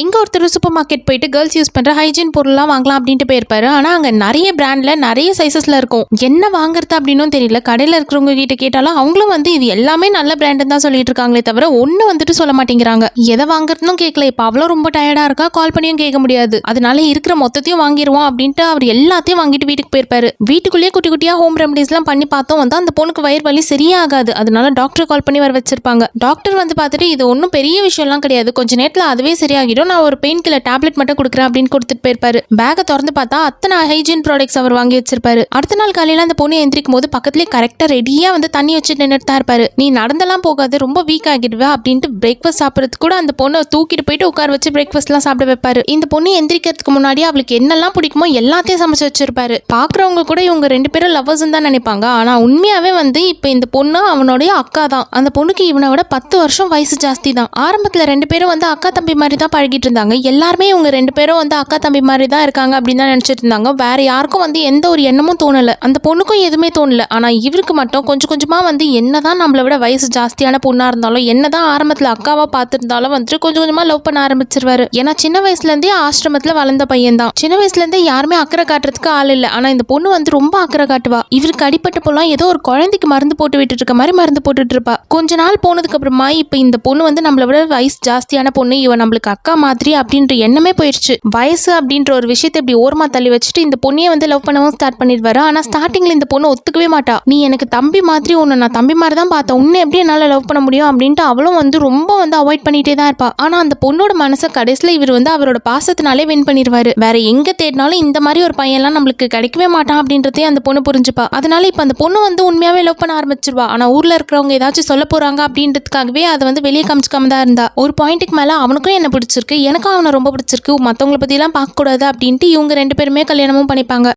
இங்க ஒருத்தர் super market போயிட்டு கேர்ள்ஸ் யூஸ் பண்ற ஹைஜீன் பொருள்லாம் வாங்கலாம் அப்படின்ட்டு போயிருப்பாரு. ஆனா அங்க நிறைய பிராண்ட்ல நிறைய சைசஸ்ல இருக்கும். என்ன வாங்குறது அப்படின்னு தெரியல. கடையில இருக்கிறவங்க கிட்ட கேட்டாலும் அவங்களும் வந்து இது எல்லாமே நல்ல பிராண்ட் தான் சொல்லிட்டு இருக்காங்களே தவிர ஒண்ணு வந்துட்டு சொல்ல மாட்டேங்கிறாங்க. எதை வாங்குறதுன்னு கேட்கல. இப்ப அவ்வளோ ரொம்ப டயர்டா இருக்கா, கால் பண்ணியும் கேட்க முடியாது. அதனால இருக்கிற மொத்தத்தையும் வாங்கிடுவோம் அப்படின்ட்டு அவர் எல்லாத்தையும் வாங்கிட்டு வீட்டுக்கு போயிருப்பாரு. வீட்டுக்குள்ளேயே குட்டி குட்டியா ஹோம் ரெமடிஸ் எல்லாம் பண்ணி பார்த்தோம் வந்து அந்த பொண்ணுக்கு வயிறு வலி சரியாகாது. அதனால டாக்டர் கால் பண்ணி வர வச்சிருப்பாங்க. டாக்டர் வந்து பார்த்துட்டு இது ஒன்றும் பெரிய விஷயம்லாம் கிடையாது, கொஞ்ச நேரத்தில் அதுவே சரியாகிடும், நான் ஒரு பெயின் கில்லர் டேப்லெட் மட்டும் கொடுக்குறேன் அப்படின்னு கொடுத்துட்டு போயிருப்பாரு. பேக்கை திறந்து பார்த்தா அத்தனை ஹைஜீன் ப்ராடக்ட்ஸ் அவர் வாங்கி வச்சிருப்பாரு. அடுத்த நாள் காலையில அந்த பொண்ணு எந்திரிக்கும் போது பக்கத்துலேயே கரெக்டாக ரெடியாக வந்து தண்ணி வச்சு நின்றுட்டு தான் இருப்பாரு. நீ நடந்தெல்லாம் போகாது, ரொம்ப வீக் ஆகிடுவா அப்படின்ட்டு பிரேக்ஃபாஸ்ட் சாப்பிட்றதுக்கு கூட அந்த பொண்ணை தூக்கிட்டு போயிட்டு உட்கார வச்சு பிரேக்ஃபாஸ்ட்லாம் சாப்பிட வைப்பாரு. இந்த பொண்ணு எந்திரிக்கிறதுக்கு முன்னாடி அவளுக்கு என்னெல்லாம் பிடிக்குமோ எல்லாத்தையும் சமைச்சு வச்சிருப்பாரு. பாக்குறவங்க கூட இவங்க 2 பேரும் லவ்வர்ஸ் தான் நினைப்பாங்க. ஆனா உண்மையாவே வந்து இப்ப இந்த பொண்ணு அவனுடைய அக்கா தான். அந்த பொண்ணுக்கு இவனை விட 10 வருஷம் வயசு ஜாஸ்தி தான். ஆரம்பத்துல 2 பேரும் வந்து அக்கா தம்பி மாதிரி தான் பழகிட்டு இருந்தாங்க. எல்லாருமே இவங்க 2 பேரும் வந்து அக்கா தம்பி மாதிரி தான் இருக்காங்க அப்படின்னு தான் நினைச்சிட்டு இருந்தாங்க. வேற யாருக்கும் வந்து எந்த ஒரு எண்ணமும் தோணல. அந்த பொண்ணுக்கும் எதுவுமே தோணல. ஆனா இவருக்கு மட்டும் கொஞ்சம் கொஞ்சமா வந்து என்னதான் நம்மளை விட வயசு ஜாஸ்தியான பொண்ணா இருந்தாலும், என்னதான் ஆரம்பத்துல அக்காவா பார்த்திருந்தாலும் வந்துட்டு கொஞ்சம் கொஞ்சமா லவ் பண்ண ஆரம்பிச்சிருவாரு. ஏன்னா சின்ன வயசுல இருந்தே ஆசிரமத்துல வளர்ந்த பையன் தான். சின்ன வயசுல இருந்தே யாருமே அக்கறை காட்டுறதுக்கு ஆள் இல்லை. ஆனா இந்த பொண்ணு வந்து ரொம்ப அக்கறை காட்டுவா. இவருக்கு அடிப்பட்ட போலாம் ஏதோ ஒரு குழந்தைக்கு மருந்து போட்டு விட்டுட்டு இருக்க மாதிரி மருந்து போட்டுட்டு இருப்பா. கொஞ்ச நாள் போனதுக்கு அப்புறமா இப்ப இந்த பொண்ணு வந்து நம்மள விட வயசு ஜாஸ்தியான பொண்ணு, இவன் நம்மளுக்கு அக்கா மாதிரி அப்படின்ற எண்ணமே போயிடுச்சு. வயசு அப்படின்ற ஒரு விஷயத்தை இப்படி ஓரமா தள்ளி வச்சுட்டு இந்த பொண்ணையே வந்து லவ் பண்ணவும் ஸ்டார்ட் பண்ணிடுவாரு. ஆனா ஸ்டார்டிங்ல இந்த பொண்ணு ஒத்துக்கவே மாட்டா. நீ எனக்கு தம்பி மாதிரி, உன்னை நான் தம்பி மாதிரி தான் பார்த்தேன், உன்னை எப்படி என்னால லவ் பண்ண முடியும் அப்படின்ட்டு அவளும் வந்து ரொம்ப வந்து அவாய்ட் பண்ணிட்டே தான் இருப்பா. ஆனா அந்த பொண்ணோட மனசை கடைசியில இவர் வந்து அவரோட பாசத்தினாலே வின் பண்ணிடுவாரு. வேற எங்க தேடினாலும் இந்த மாதிரி ஒரு பையன்லாம் நம்மளுக்கு கிடைக்கவே மாட்டான் அப்படின்றதே அந்த பொண்ணு புரிஞ்சுப்பா. அதனால இப்ப அந்த பொண்ணு வந்து உண்மையாவே லவ் பண்ண ஆரம்பிச்சிருவா. ஆனா ஊர்ல இருக்கிறவங்க ஏதாச்சும் சொல்ல போறாங்க அப்படின்றதுக்காகவே அதை வந்து வெளியே காமிச்சுக்காம தான் இருந்தா. ஒரு பாயிண்ட்டுக்கு மேல அவனுக்கும் என்ன பிடிச்சிருக்கு, எனக்கும் அவனை ரொம்ப பிடிச்சிருக்கு, மத்தவங்களை பத்தி எல்லாம் பார்க்க கூடாது அப்படின்ட்டு இவங்க 2 பேருமே கல்யாணமும் பண்ணிப்பாங்க.